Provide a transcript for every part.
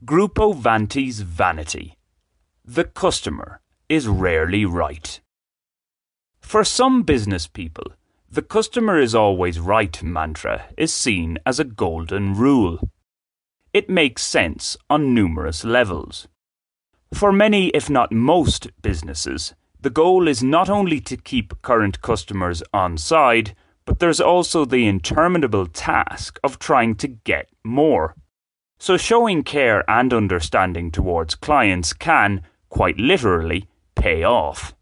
Grupo Vanti's vanity. The customer is rarely right. For some business people, the customer is always right mantra is seen as a golden rule. It makes sense on numerous levels. For many, if not most businesses, the goal is not only to keep current customers on side, but there's also the interminable task of trying to get more. So showing care and understanding towards clients can, quite literally, pay off.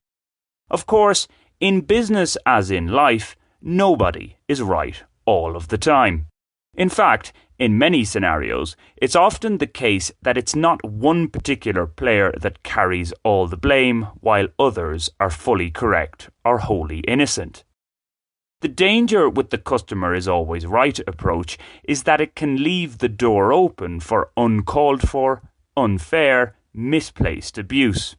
Of course, in business as in life, nobody is right all of the time. In fact, in many scenarios, it's often the case that it's not one particular player that carries all the blame while others are fully correct or wholly innocent. The danger with the customer is always right approach is that it can leave the door open for uncalled for, unfair, misplaced abuse.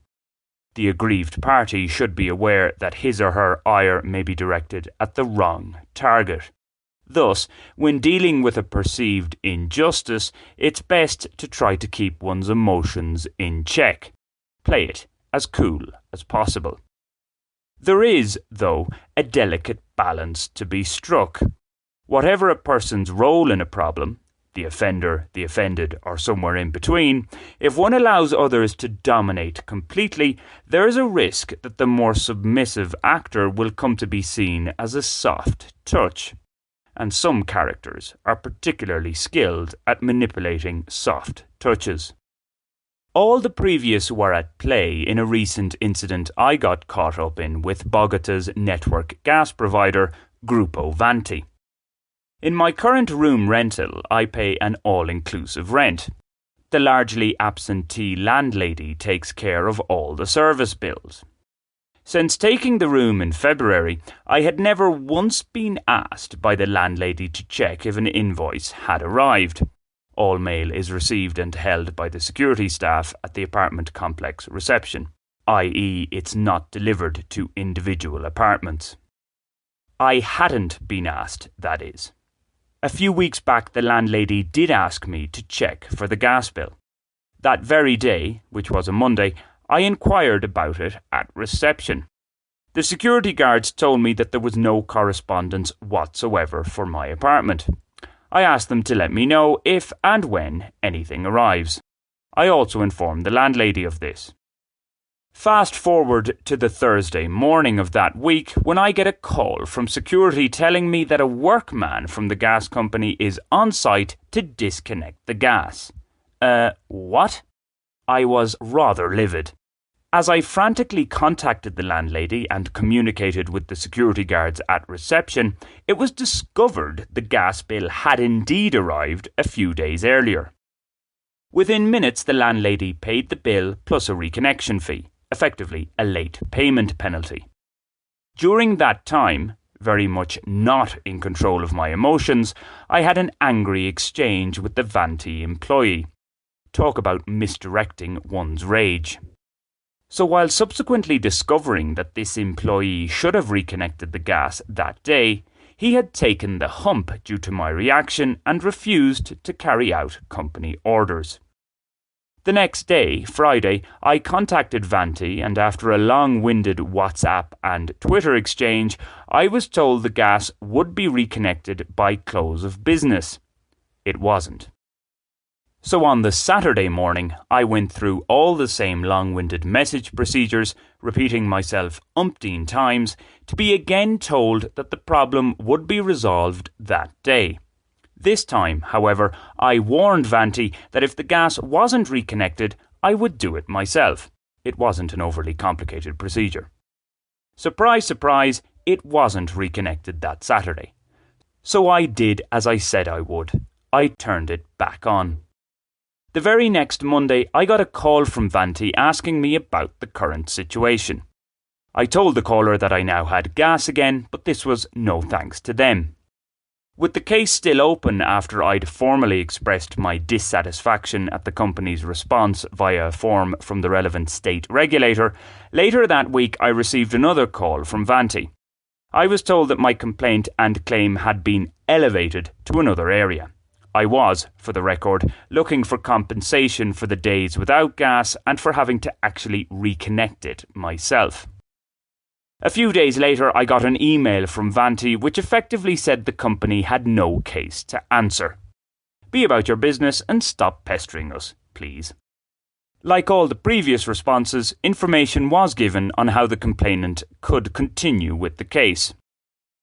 The aggrieved party should be aware that his or her ire may be directed at the wrong target. Thus, when dealing with a perceived injustice, it's best to try to keep one's emotions in check. Play it as cool as possible. There is, though, a delicate balance to be struck. Whatever a person's role in a problem, the offender, the offended, or somewhere in between, if one allows others to dominate completely, there is a risk that the more submissive actor will come to be seen as a soft touch. And some characters are particularly skilled at manipulating soft touches. All the previous were at play in a recent incident I got caught up in with Bogota's network gas provider, Grupo Vanti. In my current room rental, I pay an all-inclusive rent. The largely absentee landlady takes care of all the service bills. Since taking the room in February, I had never once been asked by the landlady to check if an invoice had arrived. All mail is received and held by the security staff at the apartment complex reception, i.e. it's not delivered to individual apartments. I hadn't been asked, that is. A few weeks back the landlady did ask me to check for the gas bill. That very day, which was a Monday, I inquired about it at reception. The security guards told me that there was no correspondence whatsoever for my apartment. I asked them to let me know if and when anything arrives. I also informed the landlady of this. Fast forward to the Thursday morning of that week when I get a call from security telling me that a workman from the gas company is on site to disconnect the gas. What? I was rather livid. As I frantically contacted the landlady and communicated with the security guards at reception, it was discovered the gas bill had indeed arrived a few days earlier. Within minutes, the landlady paid the bill plus a reconnection fee, effectively a late payment penalty. During that time, very much not in control of my emotions, I had an angry exchange with the Vanti employee. Talk about misdirecting one's rage. So while subsequently discovering that this employee should have reconnected the gas that day, he had taken the hump due to my reaction and refused to carry out company orders. The next day, Friday, I contacted Vanti and after a long-winded WhatsApp and Twitter exchange, I was told the gas would be reconnected by close of business. It wasn't. So on the Saturday morning, I went through all the same long-winded message procedures, repeating myself umpteen times, to be again told that the problem would be resolved that day. This time, however, I warned Vanti that if the gas wasn't reconnected, I would do it myself. It wasn't an overly complicated procedure. Surprise, surprise, it wasn't reconnected that Saturday. So I did as I said I would. I turned it back on. The very next Monday, I got a call from Vanti asking me about the current situation. I told the caller that I now had gas again, but this was no thanks to them. With the case still open after I'd formally expressed my dissatisfaction at the company's response via a form from the relevant state regulator, later that week I received another call from Vanti. I was told that my complaint and claim had been elevated to another area, I was, for the record, looking for compensation for the days without gas and for having to actually reconnect it myself. A few days later, I got an email from Vanti which effectively said the company had no case to answer. Be about your business and stop pestering us, please. Like all the previous responses, information was given on how the complainant could continue with the case.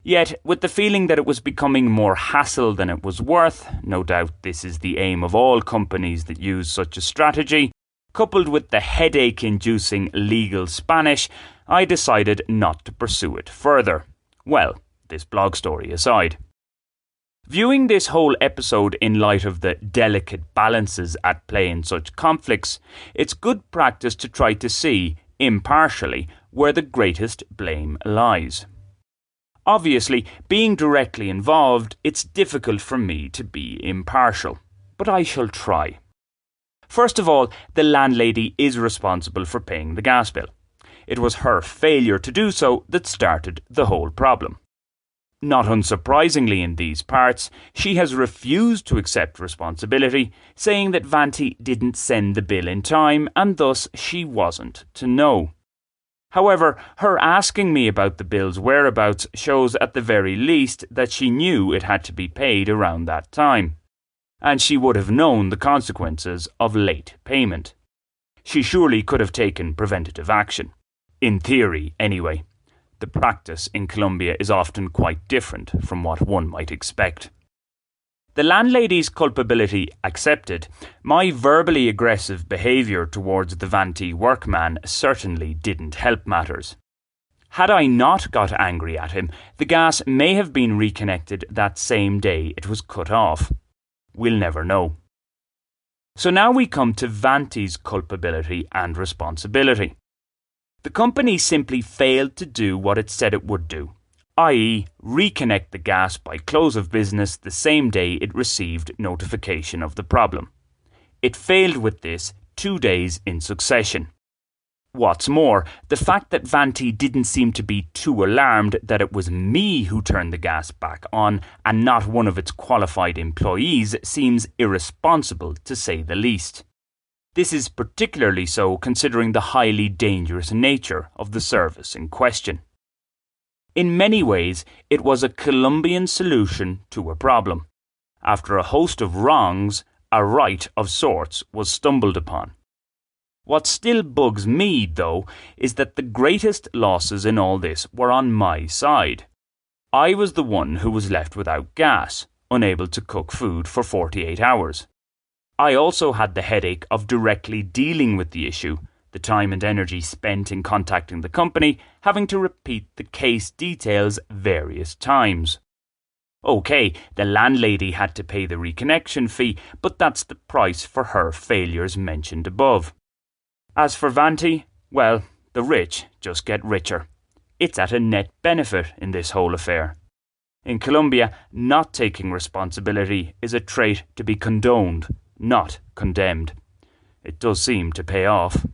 Yet, with the feeling that it was becoming more hassle than it was worth, no doubt this is the aim of all companies that use such a strategy, coupled with the headache-inducing legal Spanish, I decided not to pursue it further. Well, this blog story aside. Viewing this whole episode in light of the delicate balances at play in such conflicts, it's good practice to try to see, impartially, where the greatest blame lies. Obviously, being directly involved, it's difficult for me to be impartial, but I shall try. First of all, the landlady is responsible for paying the gas bill. It was her failure to do so that started the whole problem. Not unsurprisingly in these parts, she has refused to accept responsibility, saying that Vanti didn't send the bill in time and thus she wasn't to know. However, her asking me about the bill's whereabouts shows at the very least that she knew it had to be paid around that time, and she would have known the consequences of late payment. She surely could have taken preventative action. In theory, anyway. The practice in Colombia is often quite different from what one might expect. The landlady's culpability accepted, my verbally aggressive behaviour towards the Vanti workman certainly didn't help matters. Had I not got angry at him, the gas may have been reconnected that same day it was cut off. We'll never know. So now we come to Vanti's culpability and responsibility. The company simply failed to do what it said it would do, i.e. reconnect the gas by close of business the same day it received notification of the problem. It failed with this 2 days in succession. What's more, the fact that Vanti didn't seem to be too alarmed that it was me who turned the gas back on and not one of its qualified employees seems irresponsible to say the least. This is particularly so considering the highly dangerous nature of the service in question. In many ways, it was a Colombian solution to a problem. After a host of wrongs, a right of sorts was stumbled upon. What still bugs me, though, is that the greatest losses in all this were on my side. I was the one who was left without gas, unable to cook food for 48 hours. I also had the headache of directly dealing with the issue, the time and energy spent in contacting the company, having to repeat the case details various times. Okay, the landlady had to pay the reconnection fee, but that's the price for her failures mentioned above. As for Vanti, well, the rich just get richer. It's at a net benefit in this whole affair. In Colombia, not taking responsibility is a trait to be condoned, not condemned. It does seem to pay off.